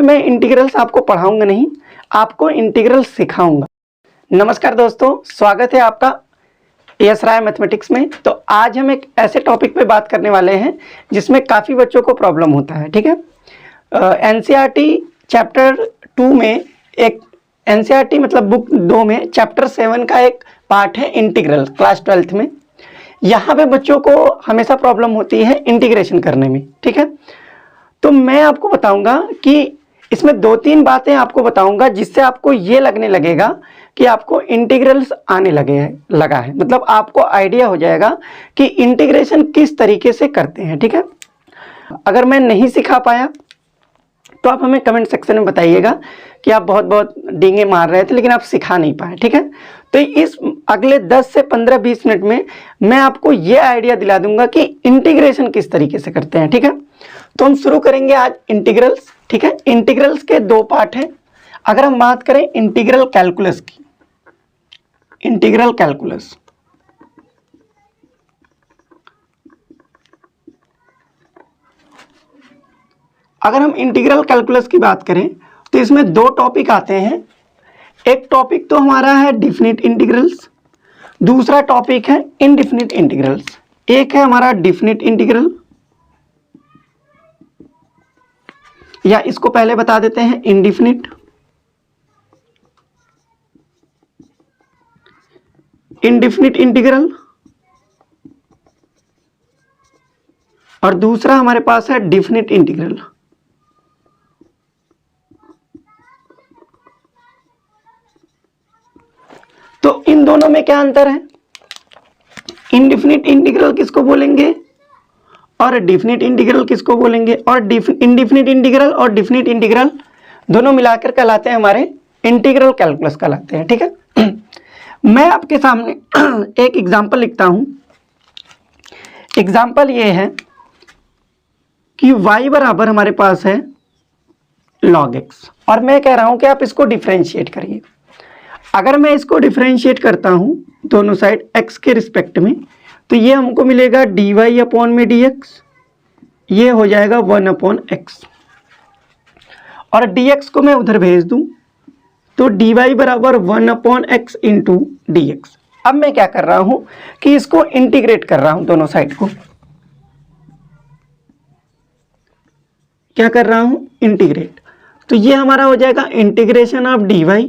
पे मैं इंटीग्रल्स आपको पढ़ाऊंगा नहीं, आपको इंटीग्रल्स सिखाऊंगा। नमस्कार दोस्तों, स्वागत है आपका एस राय मैथमेटिक्स में। तो आज हम एक ऐसे टॉपिक पे बात करने वाले हैं जिसमें काफ़ी बच्चों को प्रॉब्लम होता है। ठीक है, एनसीईआरटी चैप्टर 2 में एक एनसीईआरटी मतलब बुक 2 में चैप्टर 7 का एक पार्ट है इंटीग्रल, क्लास 12th में। यहाँ पे बच्चों को हमेशा प्रॉब्लम होती है इंटीग्रेशन करने में। ठीक है, तो मैं आपको बताऊंगा कि इसमें 2-3 बातें आपको बताऊंगा जिससे आपको ये लगने लगेगा कि आपको इंटीग्रल्स आने लगा है, मतलब आपको आइडिया हो जाएगा कि इंटीग्रेशन किस तरीके से करते हैं। ठीक है, अगर मैं नहीं सिखा पाया तो आप हमें कमेंट सेक्शन में बताइएगा कि आप बहुत बहुत डींगे मार रहे थे लेकिन आप सिखा नहीं पाए। ठीक है, तो इस अगले 10 से 15-20 मिनट में मैं आपको ये आइडिया दिला दूंगा कि इंटीग्रेशन किस तरीके से करते हैं। ठीक है, तो हम शुरू करेंगे आज इंटीग्रल्स। ठीक है, इंटीग्रल्स के 2 पार्ट हैं। अगर हम बात करें इंटीग्रल कैलकुलस की, इंटीग्रल कैलकुलस, अगर हम इंटीग्रल कैलकुलस की बात करें तो इसमें 2 टॉपिक आते हैं। एक टॉपिक तो हमारा है डिफिनिट इंटीग्रल्स, दूसरा टॉपिक है इनडिफिनिट इंटीग्रल्स। एक है हमारा डिफिनिट इंटीग्रल, या इसको पहले बता देते हैं इनडिफिनिट। इनडिफिनिट इंटीग्रल, और दूसरा हमारे पास है डिफिनिट इंटीग्रल। तो इन दोनों में क्या अंतर है? इनडिफिनिट इंटीग्रल किसको बोलेंगे और डिफिनिट इंटीग्रल किसको बोलेंगे? और इनडिफिनिट इंटीग्रल और डिफिनिट इंटीग्रल दोनों मिलाकर कहलाते हैं हमारे इंटीग्रल कैलकुलस कहलाते हैं। ठीक है, मैं आपके सामने एक एग्जांपल लिखता हूं। एग्जांपल ये है कि y बराबर हमारे पास है log x, और मैं कह रहा हूं कि आप इसको डिफरेंशिएट करिए। अगर मैं इसको डिफरेंशिएट करता हूं दोनों साइड x के रिस्पेक्ट में, तो ये हमको मिलेगा dy अपॉन में dx, ये हो जाएगा 1/x, और dx को मैं उधर भेज दूं तो dy बराबर 1/x इंटू dx। अब मैं क्या कर रहा हूं कि इसको इंटीग्रेट कर रहा हूं, दोनों साइड को क्या कर रहा हूं, इंटीग्रेट। तो ये हमारा हो जाएगा इंटीग्रेशन ऑफ dy,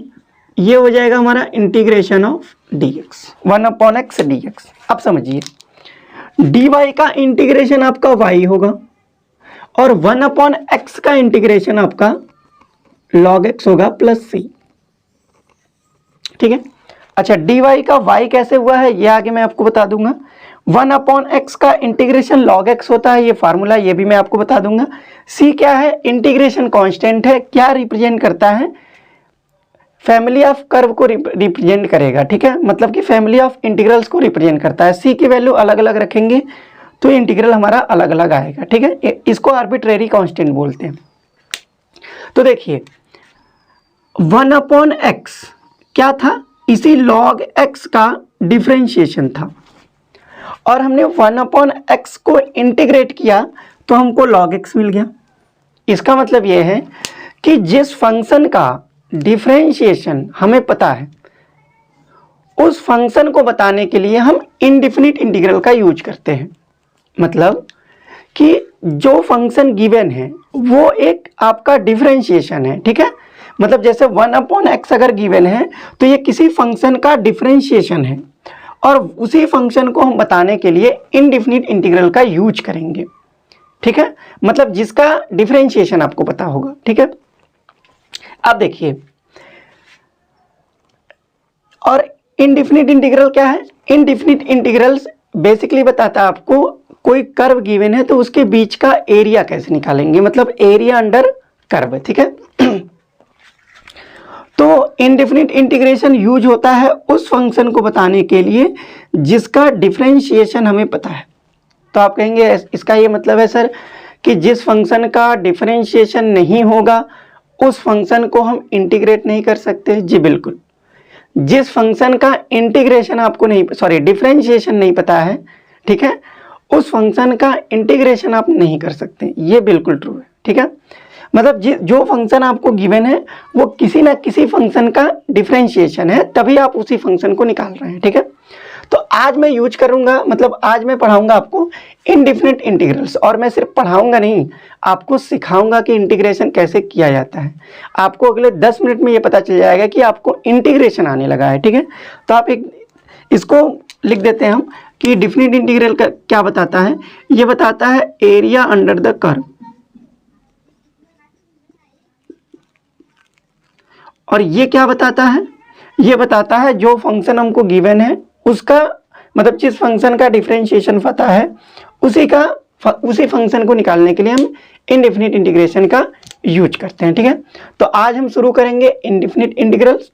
ये हो जाएगा हमारा integration of dx, 1/x dx। अब समझिए, dy का इंटीग्रेशन आपका y होगा और 1/x का इंटीग्रेशन आपका log x होगा प्लस c। ठीक है, अच्छा dy का y कैसे हुआ है ये आगे मैं आपको बता दूंगा। 1/x का इंटीग्रेशन log x होता है, ये फार्मूला ये भी मैं आपको बता दूंगा। c क्या है? इंटीग्रेशन कांस्टेंट है। क्या रिप्रेजेंट करता है? फैमिली ऑफ कर्व को रिप्रेजेंट करेगा। ठीक है, मतलब कि फैमिली ऑफ इंटीग्रल्स को रिप्रेजेंट करता है। c की वैल्यू अलग अलग रखेंगे तो इंटीग्रल हमारा अलग अलग आएगा। ठीक है, इसको आर्बिट्रेरी कांस्टेंट बोलते हैं। तो देखिए 1/x क्या था? इसी log x का डिफरेंशिएशन था, और हमने 1/x को इंटीग्रेट किया तो हमको log x मिल गया। इसका मतलब यह है कि जिस फंक्शन का डिफरेंशिएशन हमें पता है उस फंक्शन को बताने के लिए हम इनडिफिनिट इंटीग्रल का यूज करते हैं। मतलब कि जो फंक्शन गिवन है वो एक आपका डिफरेंशिएशन है। ठीक है, मतलब जैसे 1/x अगर गिवन है तो ये किसी फंक्शन का डिफरेंशिएशन है, और उसी फंक्शन को हम बताने के लिए इनडिफिनिट इंटीग्रल का यूज करेंगे। ठीक है, मतलब जिसका डिफरेंशिएशन आपको पता होगा। ठीक है, अब देखिए, और इनडिफिनिट इंटीग्रल क्या है? इनडिफिनिट इंटीग्रल्स बेसिकली बताता है आपको कोई कर्व गिवन है तो उसके बीच का एरिया कैसे निकालेंगे, मतलब एरिया अंडर कर्व। ठीक है, तो इनडिफिनिट इंटीग्रेशन यूज होता है उस फंक्शन को बताने के लिए जिसका डिफरेंशिएशन हमें पता है। तो आप कहेंगे इसका ये मतलब है सर कि जिस फंक्शन का डिफरेंशिएशन नहीं होगा उस फंक्शन को हम इंटीग्रेट नहीं कर सकते। जी बिल्कुल, जिस फंक्शन का इंटीग्रेशन आपको नहीं, सॉरी डिफरेंशिएशन नहीं पता है, ठीक है, उस फंक्शन का इंटीग्रेशन आप नहीं कर सकते। ये बिल्कुल ट्रू है। ठीक है, मतलब जो फंक्शन आपको गिवन है वो किसी ना किसी फंक्शन का डिफरेंशिएशन है, तभी आप उसी फंक्शन को निकाल रहे हैं। ठीक है, तो आज मैं यूज करूंगा, मतलब आज मैं पढ़ाऊंगा आपको इनडिफिनिट इंटीग्रल्स, और मैं सिर्फ पढ़ाऊंगा नहीं, आपको सिखाऊंगा कि इंटीग्रेशन कैसे किया जाता है। आपको अगले 10 मिनट में ये पता चल जाएगा कि आपको इंटीग्रेशन आने लगा है। ठीक है, तो आप इसको लिख देते हैं हम कि डिफिनिट इंटीग्रल का क्या बताता है। ये बताता है एरिया अंडर द कर्व, और ये क्या बताता है, ये बताता है जो फंक्शन हमको गिवन है उसका, मतलब जिस फंक्शन का डिफरेंशिएशन पता है उसी फंक्शन को निकालने के लिए हम इनडेफिनिट इंटीग्रेशन का यूज करते हैं। ठीक है, तो आज हम शुरू करेंगे इनडेफिनिट इंटीग्रल्स,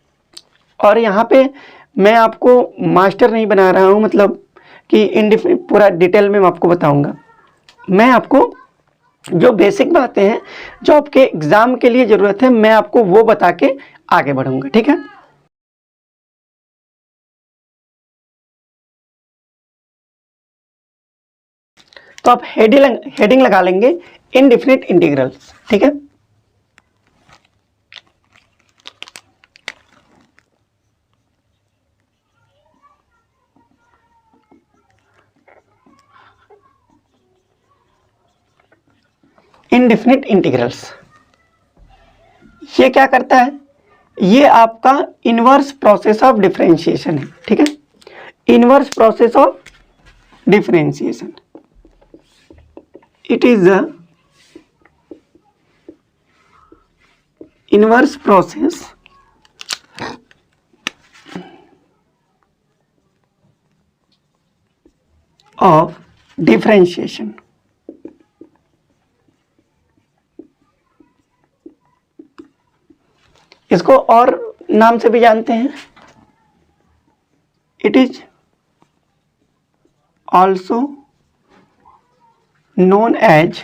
और यहाँ पे मैं आपको मास्टर नहीं बना रहा हूँ, मतलब कि इनडेफिनिट पूरा डिटेल में मैं आपको बताऊंगा। मैं आपको जो बेसिक बातें हैं जो आपके एग्जाम के लिए जरूरत है, मैं आपको वो बता के आगे बढ़ूंगा। ठीक है, तो आप हेडिंग लगा लेंगे इनडेफिनिट इंटीग्रल्स। ठीक है, इनडेफिनिट इंटीग्रल्स ये क्या करता है, ये आपका इनवर्स प्रोसेस ऑफ डिफरेंशिएशन है। ठीक है, inverse process of differentiation, it is the inverse process of differentiation। इसको और नाम से भी जानते हैं, it is also known as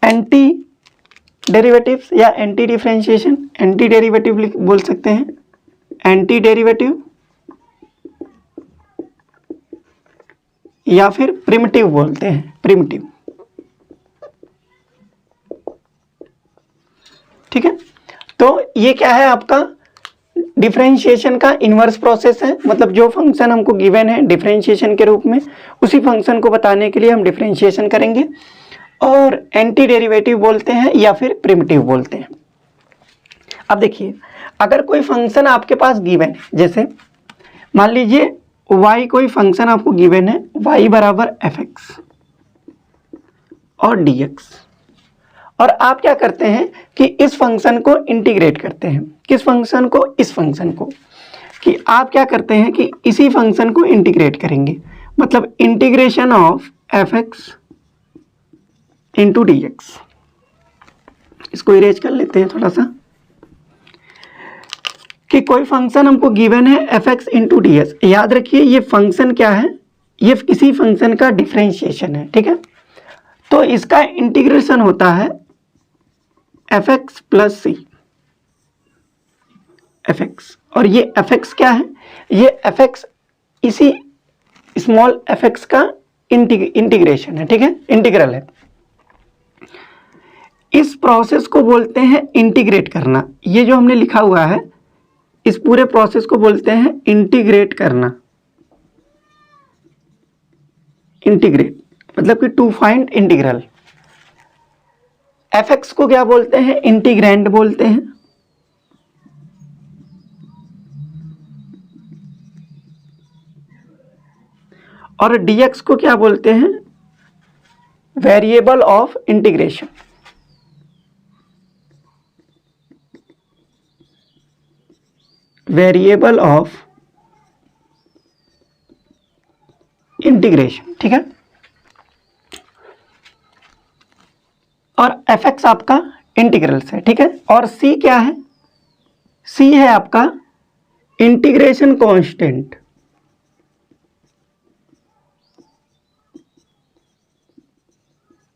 anti derivatives या एंटी डिफरेंशिएशन, एंटी डेरिवेटिव बोल सकते हैं, एंटी डेरिवेटिव या फिर प्रिमिटिव बोलते हैं, प्रिमिटिव। ठीक है, तो ये क्या है, आपका डिफरेंशिएशन का इनवर्स प्रोसेस है, मतलब जो फंक्शन हमको गिवन है डिफरेंशिएशन के रूप में, उसी फंक्शन को बताने के लिए हम डिफरेंशिएशन करेंगे, और एंटी डेरिवेटिव बोलते हैं या फिर प्रिमिटिव बोलते हैं। अब देखिए, अगर कोई फंक्शन आपके पास गिवन है, जैसे मान लीजिए y कोई फंक्शन आपको गिवन है, y बराबर fx और dx, और आप क्या करते हैं कि इस फंक्शन को इंटीग्रेट करते हैं। किस फंक्शन को, इस फंक्शन को, कि आप क्या करते हैं कि इसी फंक्शन को इंटीग्रेट करेंगे, मतलब integration of fx into dx। इसको इरेज कर लेते हैं थोड़ा सा, कि कोई फंक्शन हमको गिवन है fx इंटू डी एस। याद रखिए ये फंक्शन क्या है, ये किसी फंक्शन का डिफरेंशिएशन है। ठीक है, तो इसका इंटीग्रेशन होता है fx प्लस सी, fx, और ये fx क्या है, ये fx इसी स्मॉल fx का इंटीग्रेशन है। ठीक है, इंटीग्रल है। इस प्रोसेस को बोलते हैं इंटीग्रेट करना। ये जो हमने लिखा हुआ है, इस पूरे प्रोसेस को बोलते हैं इंटीग्रेट करना। इंटीग्रेट मतलब कि टू फाइंड इंटीग्रल। fx को क्या बोलते हैं, इंटीग्रैंड बोलते हैं, और dx को क्या बोलते हैं, variable of integration. Variable of integration. ठीक है, और fx आपका इंटीग्रल्स है। ठीक है, और c क्या है, c है आपका इंटीग्रेशन कांस्टेंट।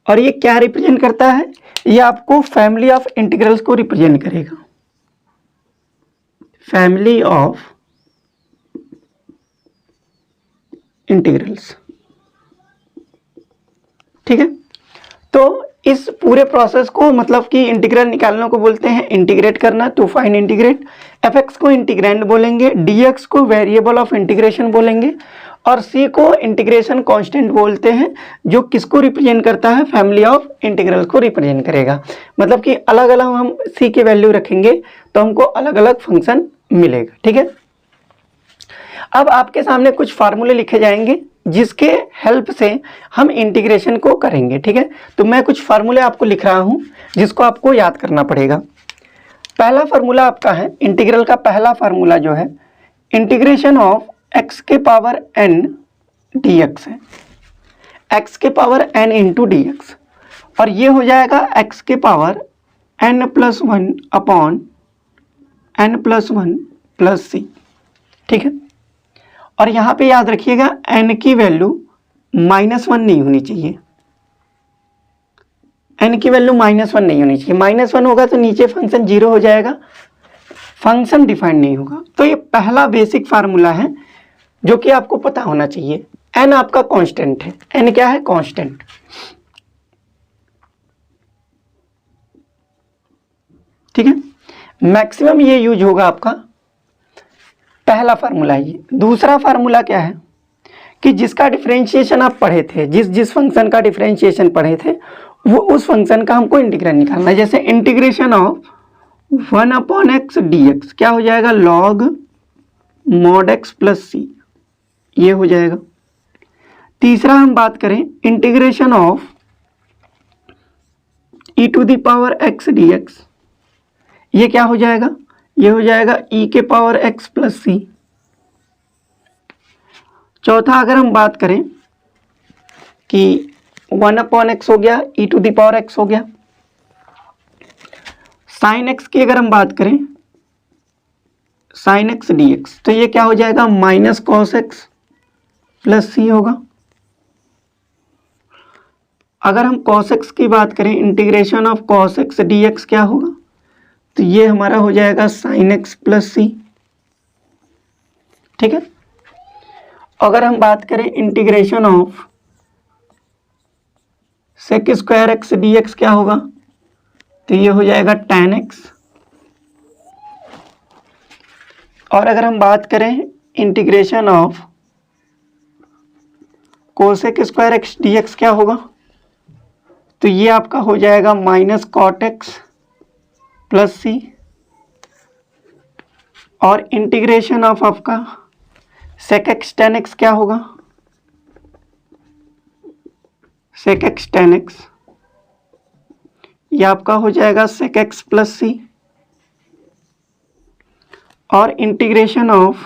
और ये क्या रिप्रेजेंट करता है, ये आपको फैमिली ऑफ इंटीग्रल्स को रिप्रेजेंट करेगा, फैमिली ऑफ इंटीग्रल्स। ठीक है, तो इस पूरे प्रोसेस को मतलब कि इंटीग्रल निकालने को बोलते हैं इंटीग्रेट करना, टू फाइंड इंटीग्रेट। एफ को इंटीग्रैंड बोलेंगे, डी को वेरिएबल ऑफ इंटीग्रेशन बोलेंगे, और सी को इंटीग्रेशन कांस्टेंट बोलते हैं, जो किसको रिप्रेजेंट करता है, फैमिली ऑफ इंटीग्रल को रिप्रेजेंट करेगा। मतलब कि अलग अलग हम सी की वैल्यू रखेंगे तो हमको अलग अलग फंक्शन मिलेगा। ठीक है, अब आपके सामने कुछ फार्मूले लिखे जाएंगे जिसके हेल्प से हम इंटीग्रेशन को करेंगे। ठीक है, तो मैं कुछ फार्मूले आपको लिख रहा हूं जिसको आपको याद करना पड़ेगा। पहला फार्मूला आपका है इंटीग्रल का, पहला फार्मूला जो है इंटीग्रेशन ऑफ x के पावर n dx है, x के power n into D x, और ये हो जाएगा x के power n+1 upon n+1 plus सी। ठीक है, और यहाँ पे याद रखिएगा n की वैल्यू -1 नहीं होनी चाहिए, n की वैल्यू -1 नहीं होनी चाहिए। -1 होगा तो नीचे फंक्शन 0 हो जाएगा, फंक्शन डिफाइंड नहीं होगा। तो ये पहला बेसिक फार्मूला है जो कि आपको पता होना चाहिए। n आपका कांस्टेंट है, n क्या है, कांस्टेंट। ठीक है, मैक्सिमम ये यूज होगा आपका, पहला फार्मूला ये। दूसरा फार्मूला क्या है कि जिसका डिफरेंशिएशन आप पढ़े थे, जिस फंक्शन का डिफरेंशिएशन पढ़े थे, वो उस फंक्शन का हमको इंटीग्रल निकालना है। जैसे इंटीग्रेशन ऑफ 1/x dx क्या हो जाएगा, log mod x प्लस सी, ये हो जाएगा। तीसरा हम बात करें इंटीग्रेशन ऑफ e⁻x dx, ये क्या हो जाएगा, ये हो जाएगा e⁻x प्लस सी। चौथा अगर हम बात करें कि 1/x हो गया, e⁻x हो गया। साइन x की अगर हम बात करें, साइन x dx, तो ये क्या हो जाएगा, -cos x प्लस सी होगा। अगर हम cos x की बात करें, integration of cos x dx क्या होगा, तो ये हमारा हो जाएगा sin x प्लस सी। ठीक है, अगर हम बात करें integration of sec² x dx क्या होगा, तो ये हो जाएगा tan x। और अगर हम बात करें integration of cosec² x dx क्या होगा, तो ये आपका हो जाएगा -cot x प्लस सी। और इंटीग्रेशन ऑफ आपका sec x tan x क्या होगा, sec x tan x, ये आपका हो जाएगा sec x प्लस सी। और integration of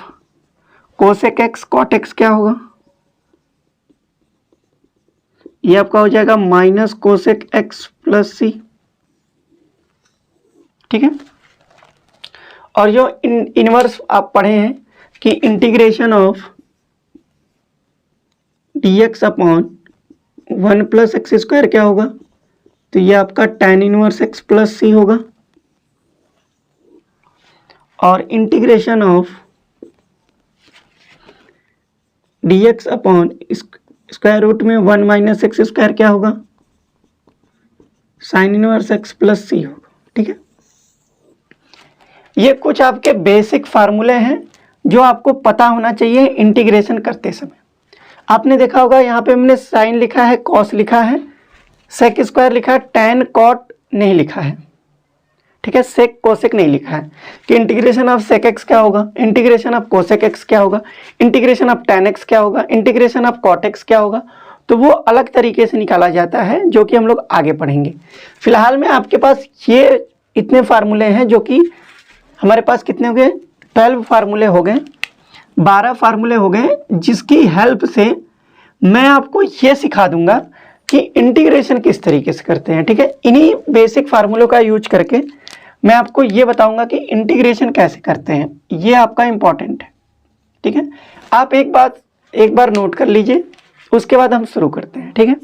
cosec x cot x क्या होगा, ये आपका हो जाएगा -cosec x प्लस सी। ठीक है, और जो इनवर्स आप पढ़े हैं कि integration of dx upon 1 + x² क्या होगा, तो ये आपका tan इनवर्स x प्लस सी होगा। और integration of dx upon √1 - x² क्या होगा, sin इनवर्स x प्लस सी होगा। ठीक है, ये कुछ आपके बेसिक फार्मूले हैं जो आपको पता होना चाहिए इंटीग्रेशन करते समय। आपने देखा होगा यहाँ पे हमने साइन लिखा है, कॉस लिखा है, sec² लिखा है, tan cot नहीं लिखा है। ठीक है, सेक कोसेक नहीं लिखा है कि इंटीग्रेशन ऑफ sec x क्या होगा, इंटीग्रेशन ऑफ कोसेक x क्या होगा, इंटीग्रेशन ऑफ tan x क्या होगा, इंटीग्रेशन ऑफ cot x क्या होगा। तो वो अलग तरीके से निकाला जाता है जो कि हम लोग आगे पढ़ेंगे। फिलहाल में आपके पास ये इतने फार्मूले हैं, जो कि हमारे पास कितने हो गए, 12 फार्मूले हो गए, 12 फार्मूले हो गए, जिसकी हेल्प से मैं आपको ये सिखा दूंगा कि इंटीग्रेशन किस तरीके से करते हैं। ठीक है, इन्हीं बेसिक फार्मूलों का यूज करके मैं आपको ये बताऊंगा कि इंटीग्रेशन कैसे करते हैं, ये आपका इंपॉर्टेंट है। ठीक है, आप एक बार नोट कर लीजिए, उसके बाद हम शुरू करते हैं। ठीक है,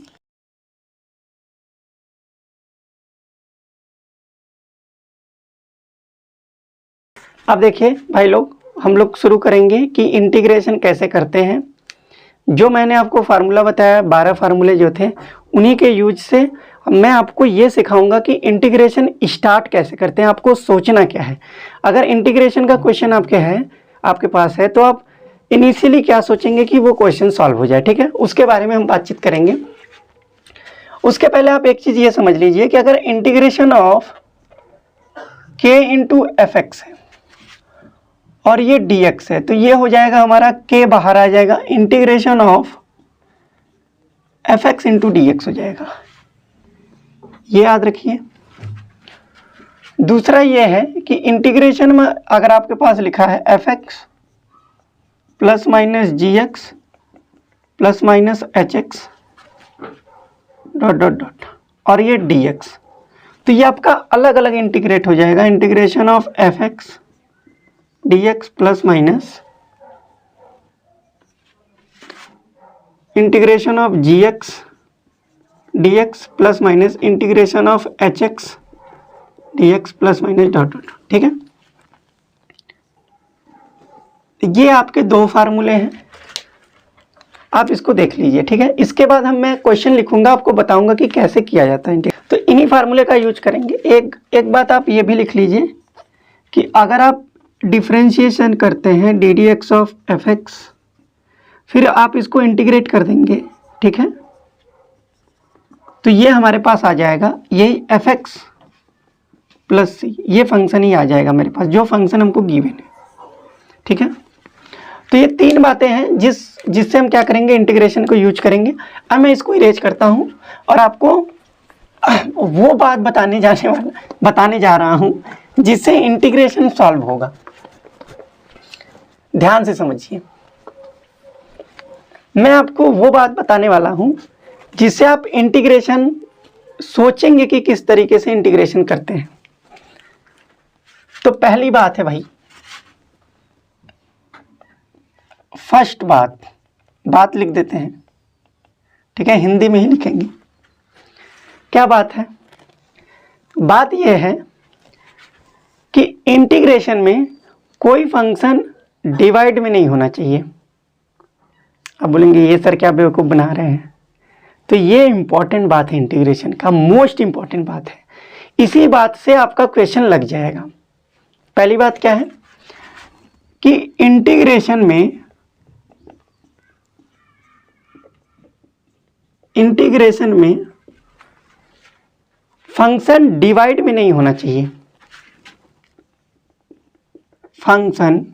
अब देखिए भाई लोग, हम लोग शुरू करेंगे कि इंटीग्रेशन कैसे करते हैं। जो मैंने आपको फार्मूला बताया, 12 फार्मूले जो थे, उन्हीं के यूज से अब मैं आपको ये सिखाऊंगा कि इंटीग्रेशन स्टार्ट कैसे करते हैं, आपको सोचना क्या है। अगर इंटीग्रेशन का क्वेश्चन आपके पास है तो आप इनिशियली क्या सोचेंगे कि वो क्वेश्चन सॉल्व हो जाए, ठीक है, उसके बारे में हम बातचीत करेंगे। उसके पहले आप एक चीज ये समझ लीजिए कि अगर integration of k into F x है और ये dx है तो ये हो जाएगा हमारा k बाहर आ जाएगा, integration of F x into D x हो जाएगा, ये याद रखिए। दूसरा ये है कि इंटीग्रेशन में अगर आपके पास लिखा है F X plus minus G X plus minus H X dot dot dot और ये डी एक्स, तो ये आपका अलग अलग इंटीग्रेट हो जाएगा, integration of F X D X plus minus integration of G X D X plus minus integration of H X D X plus minus dot dot, ठीक है। ये आपके दो फार्मूले हैं, आप इसको देख लीजिए, ठीक है। इसके बाद मैं क्वेश्चन लिखूंगा, आपको बताऊंगा कि कैसे किया जाता है, तो इन्हीं फार्मूले का यूज करेंगे। एक बात आप ये भी लिख लीजिए कि अगर आप डिफरेंशिएशन करते हैं D D x of F x, फिर आप इसको इंटीग्रेट कर देंगे, ठीक है, तो ये हमारे पास आ जाएगा यही एफ एक्स प्लस सी, ये फंक्शन ही आ जाएगा मेरे पास, जो फंक्शन हमको गिवन है, ठीक है। तो ये तीन बातें हैं जिससे हम क्या करेंगे, इंटीग्रेशन को यूज करेंगे। अब मैं इसको इरेज करता हूँ और आपको वो बात बताने जा रहा हूँ जिससे इंटीग्रेशन सॉल्व होगा। ध्यान से समझिए, मैं आपको वो बात बताने वाला हूं जिससे आप इंटीग्रेशन सोचेंगे कि किस तरीके से इंटीग्रेशन करते हैं। तो पहली बात है भाई, फर्स्ट बात लिख देते हैं, ठीक है, हिंदी में ही लिखेंगे। क्या बात है? बात यह है कि इंटीग्रेशन में कोई फंक्शन डिवाइड में नहीं होना चाहिए। अब बोलेंगे ये सर क्या बेवकूफ़ बना रहे हैं, तो ये इंपॉर्टेंट बात है, इंटीग्रेशन का मोस्ट इंपॉर्टेंट बात है। इसी बात से आपका क्वेश्चन लग जाएगा। पहली बात क्या है कि इंटीग्रेशन में फंक्शन डिवाइड में नहीं होना चाहिए। फंक्शन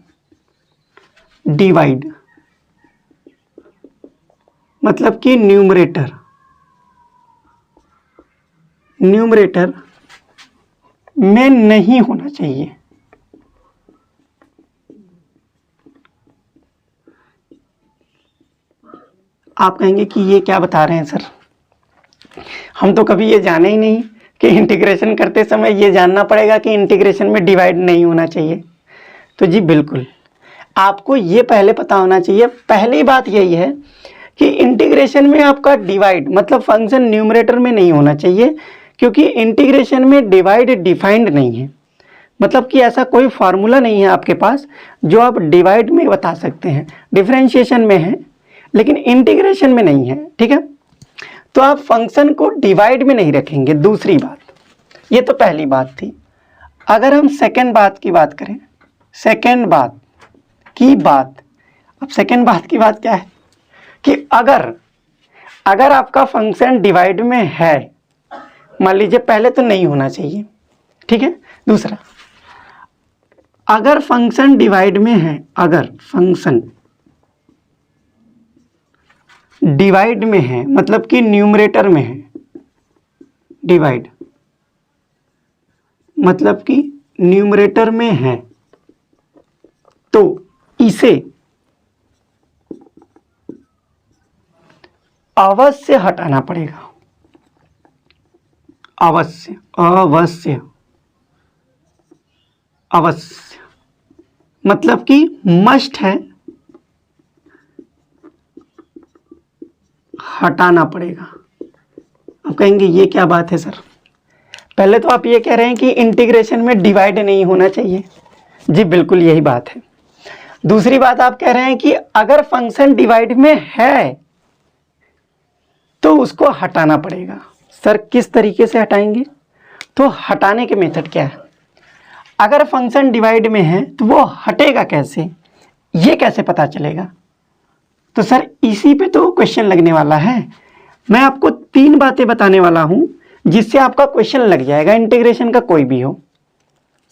डिवाइड मतलब कि न्यूमरेटर में नहीं होना चाहिए। आप कहेंगे कि ये क्या बता रहे हैं सर, हम तो कभी ये जाने ही नहीं कि इंटीग्रेशन करते समय ये जानना पड़ेगा कि इंटीग्रेशन में डिवाइड नहीं होना चाहिए। तो जी बिल्कुल, आपको ये पहले पता होना चाहिए। पहली बात यही है कि इंटीग्रेशन में आपका डिवाइड मतलब फंक्शन न्यूमरेटर में नहीं होना चाहिए, क्योंकि इंटीग्रेशन में डिवाइड डिफाइंड नहीं है। मतलब कि ऐसा कोई फार्मूला नहीं है आपके पास जो आप डिवाइड में बता सकते हैं। डिफरेंशिएशन में है लेकिन इंटीग्रेशन में नहीं है, ठीक है। तो आप फंक्शन को डिवाइड में नहीं रखेंगे। दूसरी बात, ये तो पहली बात थी। अगर हम सेकंड बात की बात करें, अब सेकंड बात की बात क्या है कि अगर आपका फंक्शन डिवाइड में है, मान लीजिए पहले तो नहीं होना चाहिए, ठीक है। दूसरा, अगर फंक्शन डिवाइड में है, अगर फंक्शन डिवाइड में है मतलब कि न्यूमरेटर में है, डिवाइड मतलब कि न्यूमरेटर में है, तो इसे अवश्य हटाना पड़ेगा। अवश्य मतलब कि मस्ट है, हटाना पड़ेगा। आप कहेंगे ये क्या बात है सर, पहले तो आप ये कह रहे हैं कि इंटीग्रेशन में डिवाइड नहीं होना चाहिए। जी बिल्कुल यही बात है। दूसरी बात आप कह रहे हैं कि अगर फंक्शन डिवाइड में है तो उसको हटाना पड़ेगा। सर किस तरीके से हटाएंगे? तो हटाने के मेथड क्या है? अगर फंक्शन डिवाइड में है तो वो हटेगा कैसे, ये कैसे पता चलेगा? तो सर इसी पे तो क्वेश्चन लगने वाला है। मैं आपको 3 बातें बताने वाला हूं जिससे आपका क्वेश्चन लग जाएगा, इंटीग्रेशन का कोई भी हो।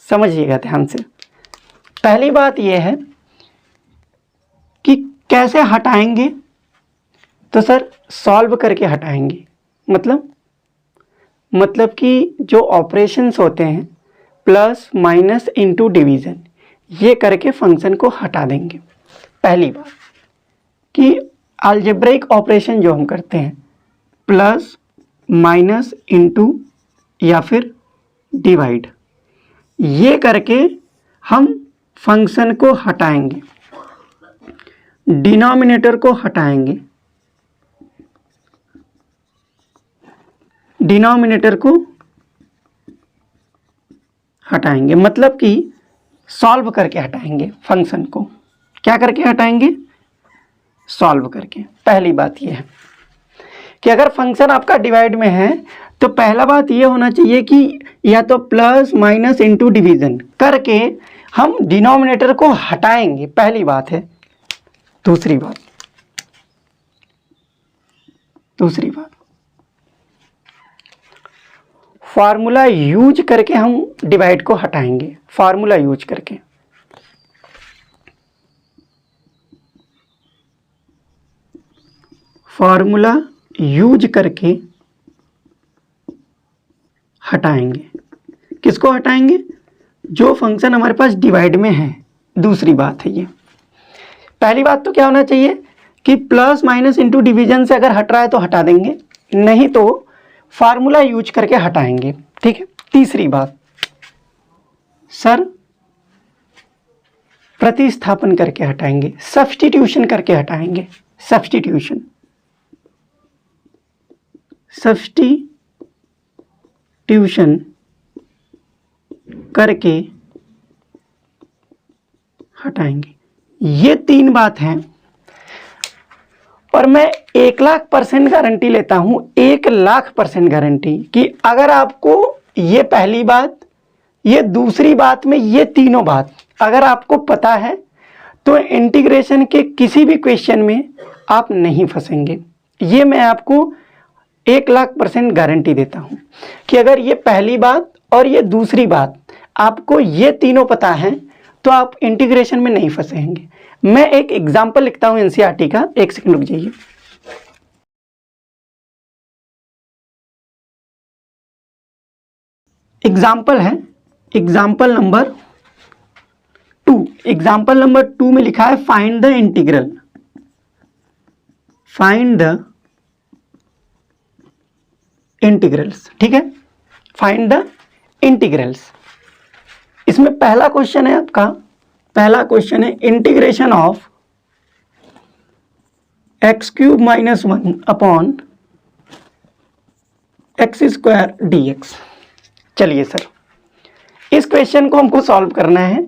समझिएगा ध्यान से। पहली बात यह है कि कैसे हटाएंगे, तो सर सॉल्व करके हटाएंगे। मतलब कि जो ऑपरेशंस होते हैं प्लस माइनस इनटू डिवीज़न, ये करके फंक्शन को हटा देंगे। पहली बात कि अलजेब्रिक ऑपरेशन जो हम करते हैं प्लस माइनस इनटू या फिर डिवाइड, ये करके हम फंक्शन को हटाएंगे, डिनोमिनेटर को हटाएंगे, डिनोमिनेटर को हटाएंगे, मतलब कि सॉल्व करके हटाएंगे फंक्शन को। क्या करके हटाएंगे? सॉल्व करके। पहली बात यह है कि अगर फंक्शन आपका डिवाइड में है तो पहला बात यह होना चाहिए कि या तो प्लस माइनस इनटू डिवीजन करके हम डिनोमिनेटर को हटाएंगे, पहली बात है। दूसरी बात फार्मूला यूज करके हम डिवाइड को हटाएंगे, फार्मूला यूज करके। फार्मूला यूज करके हटाएंगे। किसको हटाएंगे? जो फंक्शन हमारे पास डिवाइड में है। दूसरी बात है ये। पहली बात तो क्या होना चाहिए कि प्लस माइनस इनटू डिवीजन से अगर हट रहा है तो हटा देंगे, नहीं तो फार्मूला यूज करके हटाएंगे। ठीक है। तीसरी बात, सर प्रतिस्थापन करके हटाएंगे, सब्स्टिट्यूशन करके हटाएंगे। सब्स्टिट्यूशन करके हटाएंगे। ये 3 बात हैं और मैं 1,00,000% गारंटी लेता हूं, 1,00,000% गारंटी कि अगर आपको ये पहली बात, ये दूसरी बात में ये तीनों बात अगर आपको पता है तो इंटीग्रेशन के किसी भी क्वेश्चन में आप नहीं फंसेंगे। ये मैं आपको 1,00,000% गारंटी देता हूं कि अगर ये पहली बात और ये दूसरी बात आपको ये तीनों पता है तो आप इंटीग्रेशन में नहीं फंसेंगे। मैं एक एग्जाम्पल लिखता हूं एनसीईआरटी का, 1 सेकंड रुक जाइए। एग्जाम्पल है एग्जाम्पल नंबर 2। एग्जाम्पल नंबर 2 में लिखा है find the integral, find the integrals. ठीक है, फाइंड द इंटीग्रल्स। इसमें पहला क्वेश्चन है आपका, पहला क्वेश्चन है integration of x³ - 1 upon x² dx। चलिए सर, इस क्वेश्चन को हमको सॉल्व करना है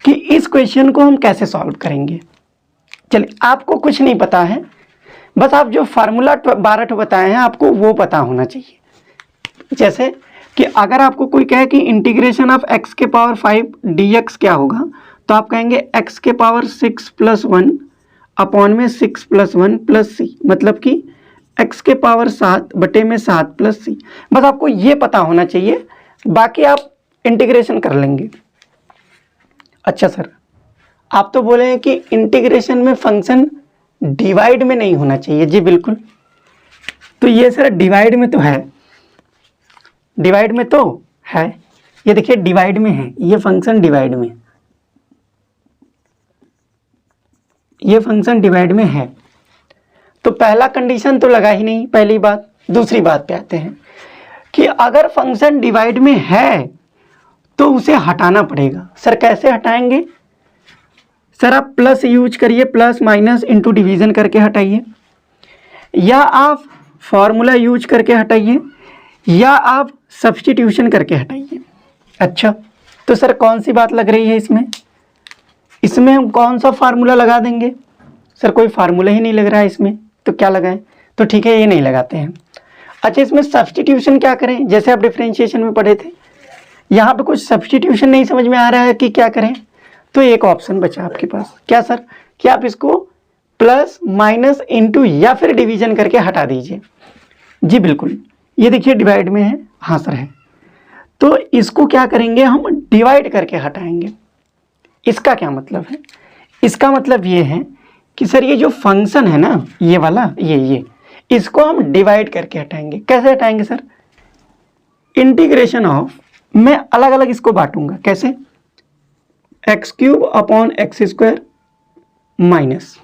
कि इस क्वेश्चन को हम कैसे सॉल्व करेंगे। चलिए, आपको कुछ नहीं पता है, बस आप जो फार्मूला 12 बताए हैं आपको वो पता होना चाहिए। जैसे कि अगर आपको कोई कहे कि इंटीग्रेशन ऑफ x⁵ dx क्या होगा, तो आप कहेंगे x⁵ 6 + 1 अपॉन में 6 + 1 + c, मतलब कि x⁵7 + c। बस आपको ये पता होना चाहिए, बाकी आप इंटीग्रेशन कर लेंगे। अच्छा सर, आप तो बोले हैं कि इंटीग्रेशन में फंक्शन डिवाइड में नहीं होना चाहिए। जी बिल्कुल, तो ये सर डिवाइड में तो है, डिवाइड में तो है। ये देखिए डिवाइड में है, ये फंक्शन डिवाइड में, ये फंक्शन डिवाइड में है, तो पहला कंडीशन तो लगा ही नहीं, पहली बात। दूसरी बात पे आते हैं कि अगर फंक्शन डिवाइड में है तो उसे हटाना पड़ेगा। सर कैसे हटाएंगे? सर आप प्लस यूज करिए, प्लस माइनस इनटू डिवीजन करके हटाइए, या आप फॉर्मूला यूज करके हटाइए, या आप सब्स्टिट्यूशन करके हटाइए। अच्छा, तो सर कौन सी बात लग रही है इसमें? इसमें हम कौन सा फार्मूला लगा देंगे? सर कोई फार्मूला ही नहीं लग रहा है इसमें, तो क्या लगाएं? तो ठीक है, ये नहीं लगाते हैं। अच्छा, इसमें सब्स्टिट्यूशन क्या करें, जैसे आप डिफरेंशिएशन में पढ़े थे, यहाँ पे कुछ सब्स्टिट्यूशन नहीं समझ में आ रहा है कि क्या करें, तो एक ऑप्शन बचा आपके पास, क्या सर, कि आप इसको प्लस माइनस इनटू या फिर डिवीजन करके हटा दीजिए। जी बिल्कुल, ये देखिए डिवाइड में है, हाँ सर है, तो इसको क्या करेंगे हम, डिवाइड करके हटाएंगे। इसका क्या मतलब है, इसका मतलब ये है कि सर ये जो फंक्शन है ना, ये वाला, ये इसको हम डिवाइड करके हटाएंगे। कैसे हटाएंगे सर, इंटीग्रेशन ऑफ, मैं अलग अलग इसको बांटूंगा, कैसे, x³ upon x square minus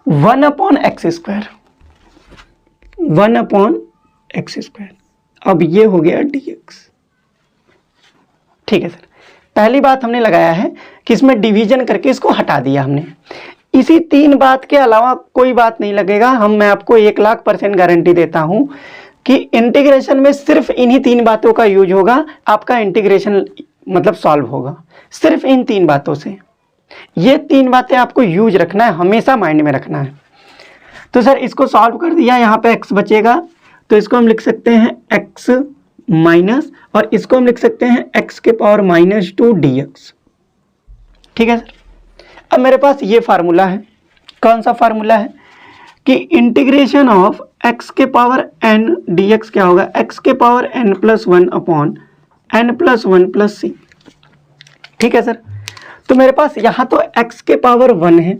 1 upon x square, 1 upon x square, अब ये हो गया dx। ठीक है सर, पहली बात हमने लगाया है कि इसमें डिवीजन करके इसको हटा दिया हमने। इसी 3 बात के अलावा कोई बात नहीं लगेगा। मैं आपको 1,00,000% गारंटी देता हूं कि इंटीग्रेशन में सिर्फ इन्हीं 3 बातों का यूज होगा, आपका इंटीग्रेशन मतलब सॉल्व होगा सिर्फ इन 3 बातों से। ये 3 बातें आपको यूज रखना है, हमेशा माइंड में रखना है। तो सर इसको सॉल्व कर दिया, यहाँ पे x बचेगा, तो इसको हम लिख सकते हैं x माइनस, और इसको हम लिख सकते हैं x के पावर -2 dx। ठीक है सर, अब मेरे पास ये फार्मूला है, कौन सा फार्मूला है, कि इंटीग्रेशन ऑफ x के पावर n dx क्या होगा, x के power n+1 upon n+1 + c। ठीक है सर, तो मेरे पास यहाँ तो x के पावर 1 है,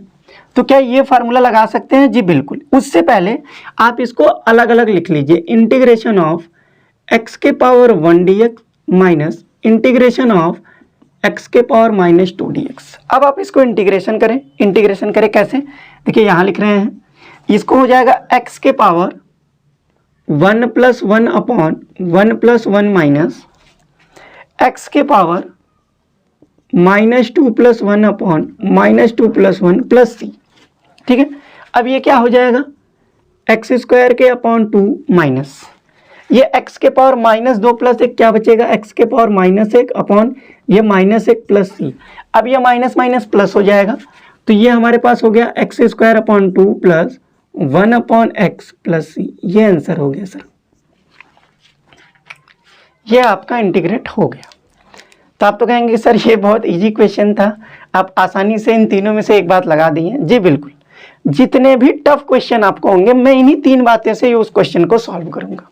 तो क्या ये फार्मूला लगा सकते हैं, जी बिल्कुल। उससे पहले आप इसको अलग अलग लिख लीजिए, इंटीग्रेशन ऑफ x के power 1 dx minus integration of x के पावर -2 dx। अब आप इसको इंटीग्रेशन करें कैसे, देखिए यहाँ लिख रहे हैं, इसको हो जाएगा x के पावर 1+1 अपॉन 1+1 माइनस x के पावर -2+1 अपॉन -2+1 प्लस c। ठीक है, अब ये क्या हो जाएगा, x² के अपॉन 2 माइनस, ये x के पावर -2 + 1 क्या बचेगा, x के पावर -1 अपॉन ये -1 प्लस c। अब ये माइनस माइनस प्लस हो जाएगा, तो ये हमारे पास हो गया x² upon 2 plus 1 upon x plus c। ये आंसर हो गया सर, ये आपका इंटीग्रेट हो गया। तो आप तो कहेंगे सर ये बहुत इजी क्वेश्चन था, आप आसानी से इन तीनों में से एक बात लगा दी है। जी बिल्कुल, जितने भी टफ क्वेश्चन आपको होंगे, मैं इन्हीं 3 बातें से उस क्वेश्चन को सॉल्व करूंगा।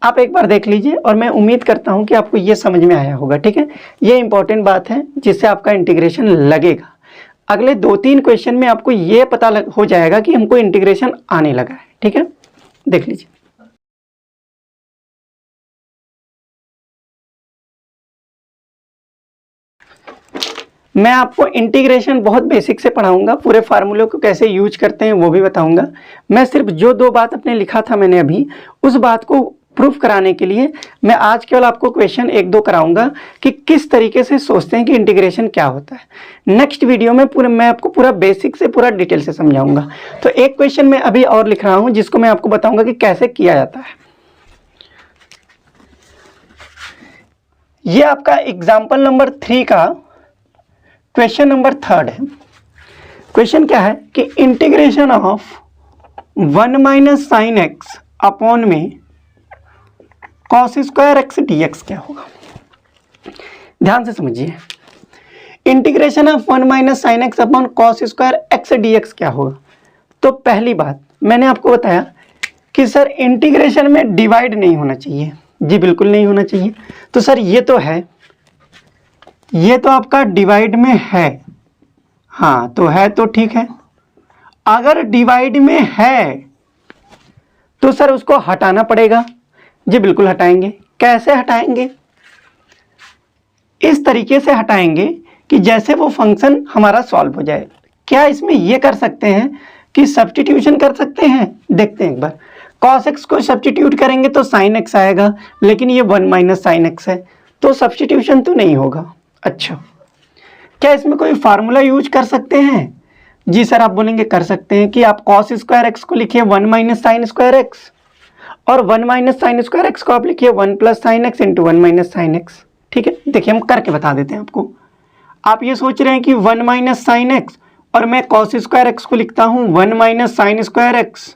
आप एक बार देख लीजिए, और मैं उम्मीद करता हूं कि आपको ये समझ में आया होगा। ठीक है, ये इंपॉर्टेंट बात है जिससे आपका इंटीग्रेशन लगेगा। अगले 2-3 क्वेश्चन में आपको ये पता हो जाएगा कि हमको इंटीग्रेशन आने लगा है। ठीक है, देख लीजिए। मैं आपको इंटीग्रेशन बहुत बेसिक से पढ़ाऊंगा, पूरे फार्मूले को कैसे यूज करते हैं वो भी बताऊंगा। मैं सिर्फ जो 2 बात अपने लिखा था मैंने अभी, उस बात को प्रूफ कराने के लिए मैं आज केवल आपको क्वेश्चन 1-2 कराऊंगा कि किस तरीके से सोचते हैं कि इंटीग्रेशन क्या होता है। नेक्स्ट वीडियो में मैं आपको पूरा बेसिक से पूरा डिटेल से समझाऊंगा। तो एक क्वेश्चन मैं अभी और लिख रहा हूं जिसको मैं आपको बताऊंगा कि कैसे किया जाता है। ये आपका एग्जाम्पल नंबर 3 का क्वेश्चन नंबर 3 है। क्वेश्चन क्या है कि integration of 1 - sin x upon में cos² x dx क्या होगा। ध्यान से समझिए, integration of 1 - sin x upon cos² x dx क्या होगा। तो पहली बात मैंने आपको बताया कि सर इंटीग्रेशन में डिवाइड नहीं होना चाहिए। जी बिल्कुल नहीं होना चाहिए। तो सर ये तो है, ये तो आपका डिवाइड में है, हाँ तो है तो ठीक है। अगर डिवाइड में है तो सर उसको हटाना पड़ेगा। जी बिल्कुल हटाएंगे। कैसे हटाएंगे, इस तरीके से हटाएंगे कि जैसे वो फंक्शन हमारा सॉल्व हो जाए। क्या इसमें ये कर सकते हैं कि सब्स्टिट्यूशन कर सकते हैं, देखते हैं एक बार। cos x को सब्स्टिट्यूट करेंगे तो sin x आएगा, लेकिन ये 1 - sin x है तो सब्स्टिट्यूशन तो नहीं होगा। अच्छा, क्या इसमें कोई फार्मूला यूज कर सकते हैं। जी सर, आप बोलेंगे कर सकते हैं कि आप cos² x को लिखिए 1 - sin² x, और 1 - sin² x को आप लिखिए 1 + sin x × 1 - sin x। ठीक है, देखिए हम करके बता देते हैं आपको। आप ये सोच रहे हैं कि 1 - sin x, और मैं cos² x को लिखता हूँ 1 - sin² x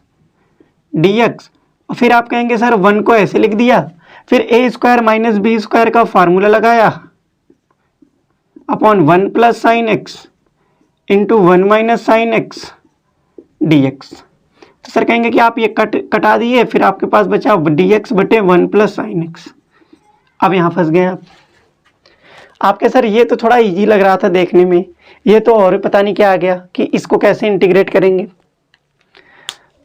dx, और फिर आप कहेंगे सर 1 को ऐसे लिख दिया, फिर ए स्क्वायर माइनस बी स्क्वायर का फार्मूला लगाया upon 1 plus sine x into 1 minus sine x D x. तो सर कहेंगे कि आप ये कटा दिए, फिर आपके पास बचा डी एक्स बटे 1 प्लस साइन एक्स। अब यहाँ फंस गए आप। आपके सर ये तो थोड़ा इजी लग रहा था देखने में, ये तो और पता नहीं क्या आ गया कि इसको कैसे इंटीग्रेट करेंगे।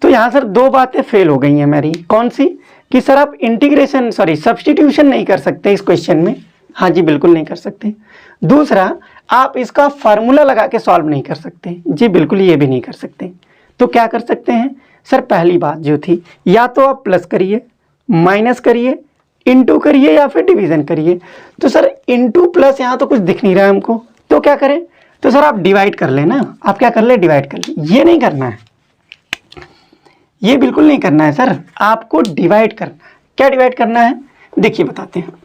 तो यहाँ सर दो बातें फेल हो गई हैं मेरी। कौन सी? कि सर आप इंटीग्रेशन सब्स्टिट्यूशन नहीं कर सकते इस क्वेश्चन में। हाँ जी, बिल्कुल नहीं कर सकते। दूसरा, आप इसका फार्मूला लगा के सॉल्व नहीं कर सकते। जी बिल्कुल, ये भी नहीं कर सकते। तो क्या कर सकते हैं सर? पहली बात जो थी, या तो आप प्लस करिए, माइनस करिए, इनटू करिए या फिर डिवीजन करिए। तो सर इनटू प्लस यहाँ तो कुछ दिख नहीं रहा है हमको, तो क्या करें? तो सर आप डिवाइड कर लेना। आप क्या कर ले? डिवाइड कर ले। ये नहीं करना है, ये बिल्कुल नहीं करना है सर, आपको डिवाइड करना है। क्या डिवाइड करना है? देखिए बताते हैं।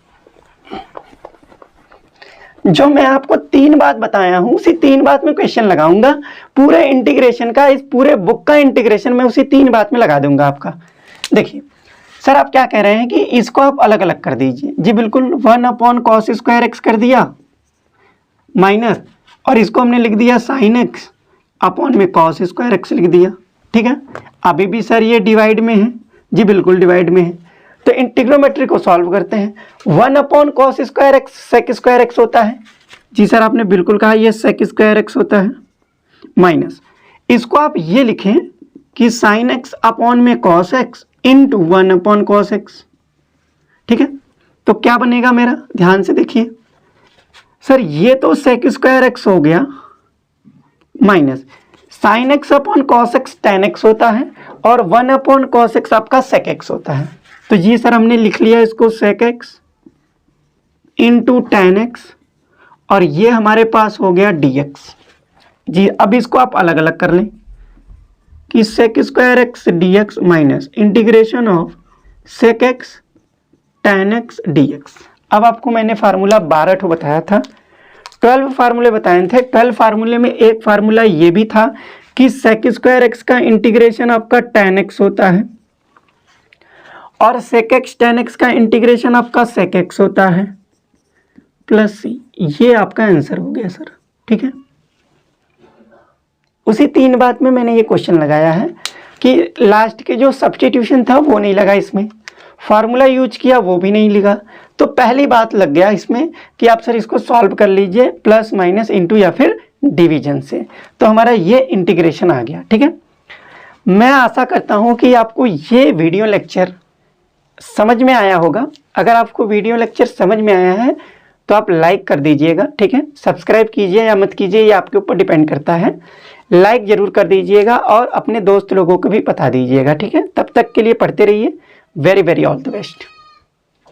जो मैं आपको 3 बात बताया हूं, उसी 3 बात में क्वेश्चन लगाऊंगा। पूरे इंटीग्रेशन का, इस पूरे बुक का इंटीग्रेशन मैं उसी 3 बात में लगा दूंगा आपका। देखिए सर, आप क्या कह रहे हैं कि इसको आप अलग अलग कर दीजिए। जी बिल्कुल, 1 अपॉन कॉस स्क्वायर एक्स कर दिया माइनस, और इसको हमने लिख दिया साइन एक्स अपॉन में कॉस स्क्वायर एक्स लिख दिया। ठीक है, अभी भी सर ये डिवाइड में है। जी बिल्कुल डिवाइड में है। तो इंटीग्रोमेट्री को सॉल्व करते हैं। 1 upon cos square X sec square X होता है। जी सर आपने बिल्कुल कहा, ये सेक स्क्वायर एक्स होता है माइनस, इसको आप ये लिखें कि साइन एक्स अपॉन में cos x into 1 upon cos x. ठीक है, तो क्या बनेगा मेरा? ध्यान से देखिए सर, ये तो सेक स्क्वायर एक्स हो गया minus sine x upon cos x tan x होता है, और 1 अपॉन कॉस एक्स आपका सेक एक्स होता है। तो ये सर हमने लिख लिया इसको sec X into tan X, और ये हमारे पास हो गया डी एक्स। जी अब इसको आप अलग अलग कर लें कि sec square X D X minus integration of sec X tan X D X. अब आपको मैंने फार्मूला 12 ठो बताया था, 12 फार्मूले बताए थे। 12 फार्मूले में एक फार्मूला ये भी था कि सेक स्क्वायर एक्स का इंटीग्रेशन आपका टेन एक्स होता है, और सेक एक्स टेन एक्स का इंटीग्रेशन आपका सेक एक्स होता है प्लस सी। ये आपका आंसर हो गया सर। ठीक है, उसी 3 बात में मैंने ये क्वेश्चन लगाया है कि लास्ट के जो सब्स्टिट्यूशन था वो नहीं लगा इसमें, फार्मूला यूज किया वो भी नहीं लिखा। तो पहली बात लग गया इसमें कि आप सर इसको सॉल्व कर लीजिए प्लस माइनस इनटू या फिर डिवीजन से। तो हमारा ये इंटीग्रेशन आ गया। ठीक है, मैं आशा करता हूँ कि आपको ये वीडियो लेक्चर समझ में आया होगा। अगर आपको वीडियो लेक्चर समझ में आया है तो आप लाइक कर दीजिएगा। ठीक है, सब्सक्राइब कीजिए या मत कीजिए, ये आपके ऊपर डिपेंड करता है। लाइक जरूर कर दीजिएगा और अपने दोस्त लोगों को भी बता दीजिएगा। ठीक है, तब तक के लिए पढ़ते रहिए। Very very all the best.